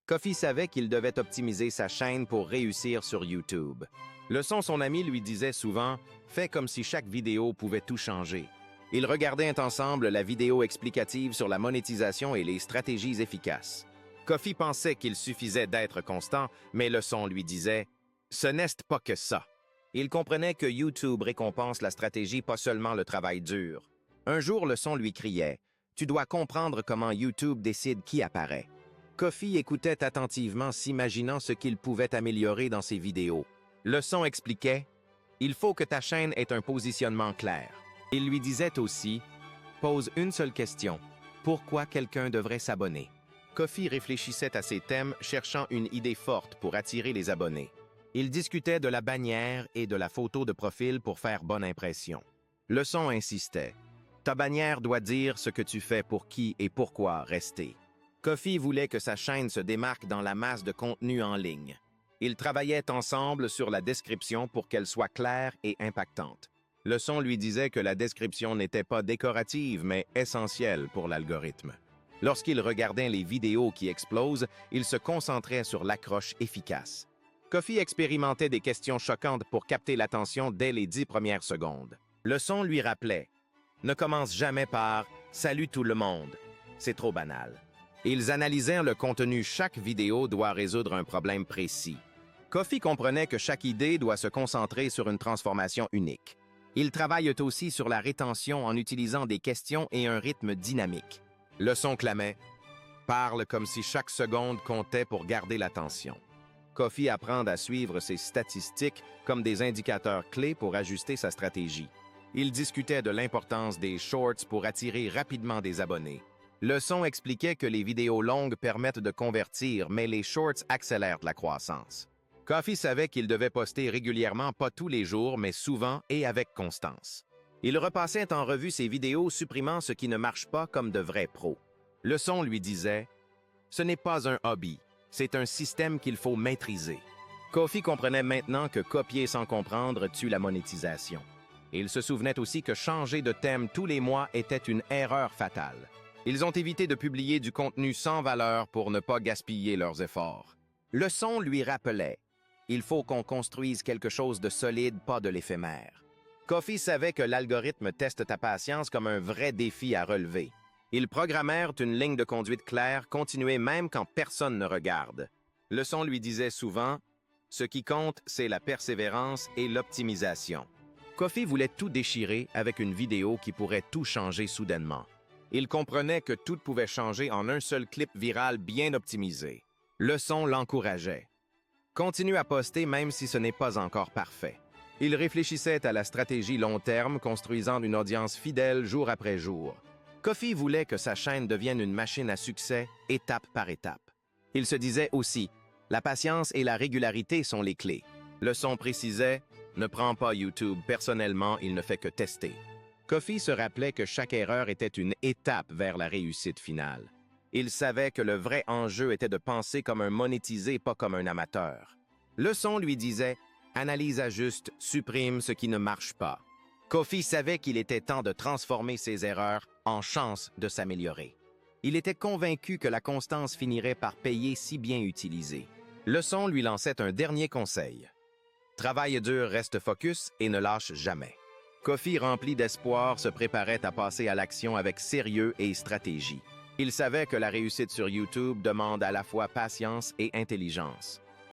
Kofi savait qu'il devait optimiser sa chaîne pour réussir sur YouTube. Leçon, son ami lui disait souvent « Fais comme si chaque vidéo pouvait tout changer ». Ils regardaient ensemble la vidéo explicative sur la monétisation et les stratégies efficaces. Kofi pensait qu'il suffisait d'être constant, mais Leçon lui disait « Ce n'est pas que ça ». Il comprenait que YouTube récompense la stratégie, pas seulement le travail dur. Un jour, Leçon lui criait « Tu dois comprendre comment YouTube décide qui apparaît ». Kofi écoutait attentivement, s'imaginant ce qu'il pouvait améliorer dans ses vidéos. Leçon expliquait « Il faut que ta chaîne ait un positionnement clair ». Il lui disait aussi « Pose une seule question. Pourquoi quelqu'un devrait s'abonner ?» Kofi réfléchissait à ces thèmes, cherchant une idée forte pour attirer les abonnés. Il discutait de la bannière et de la photo de profil pour faire bonne impression. Leçon insistait « Ta bannière doit dire ce que tu fais pour qui et pourquoi rester ». Kofi voulait que sa chaîne se démarque dans la masse de contenu en ligne. Ils travaillaient ensemble sur la description pour qu'elle soit claire et impactante. Leçon lui disait que la description n'était pas décorative, mais essentielle pour l'algorithme. Lorsqu'il regardait les vidéos qui explosent, il se concentrait sur l'accroche efficace. Kofi expérimentait des questions choquantes pour capter l'attention dès les 10 premières secondes. Leçon lui rappelait « Ne commence jamais par « Salut tout le monde ». C'est trop banal. Ils analysaient le contenu. Chaque vidéo doit résoudre un problème précis. Kofi comprenait que chaque idée doit se concentrer sur une transformation unique. Ils travaillent aussi sur la rétention en utilisant des questions et un rythme dynamique. Leçon clamait « Parle comme si chaque seconde comptait pour garder l'attention ». Kofi apprend à suivre ses statistiques comme des indicateurs clés pour ajuster sa stratégie. Il discutait de l'importance des shorts pour attirer rapidement des abonnés. Leçon expliquait que les vidéos longues permettent de convertir, mais les shorts accélèrent la croissance. Kofi savait qu'il devait poster régulièrement, pas tous les jours, mais souvent et avec constance. Il repassait en revue ses vidéos, supprimant ce qui ne marche pas comme de vrais pros. Leçon lui disait « Ce n'est pas un hobby, c'est un système qu'il faut maîtriser ». Kofi comprenait maintenant que copier sans comprendre tue la monétisation. Il se souvenait aussi que changer de thème tous les mois était une erreur fatale. Ils ont évité de publier du contenu sans valeur pour ne pas gaspiller leurs efforts. Leçon lui rappelait « Il faut qu'on construise quelque chose de solide, pas de l'éphémère ». Kofi savait que l'algorithme teste ta patience comme un vrai défi à relever. Ils programmèrent une ligne de conduite claire, continuée même quand personne ne regarde. Leçon lui disait souvent « Ce qui compte, c'est la persévérance et l'optimisation ». Kofi voulait tout déchirer avec une vidéo qui pourrait tout changer soudainement. Il comprenait que tout pouvait changer en un seul clip viral bien optimisé. Leçon l'encourageait. Continue à poster même si ce n'est pas encore parfait. Il réfléchissait à la stratégie long terme, construisant une audience fidèle jour après jour. Kofi voulait que sa chaîne devienne une machine à succès, étape par étape. Il se disait aussi, la patience et la régularité sont les clés. Leçon précisait, ne prends pas YouTube personnellement, il ne fait que tester. Kofi se rappelait que chaque erreur était une étape vers la réussite finale. Il savait que le vrai enjeu était de penser comme un monétisé, pas comme un amateur. Leçon lui disait « Analyse, ajuste, supprime ce qui ne marche pas ». Kofi savait qu'il était temps de transformer ses erreurs en chances de s'améliorer. Il était convaincu que la constance finirait par payer si bien utilisée. Leçon lui lançait un dernier conseil. « Travaille dur, reste focus et ne lâche jamais ». Kofi, rempli d'espoir, se préparait à passer à l'action avec sérieux et stratégie. Il savait que la réussite sur YouTube demande à la fois patience et intelligence.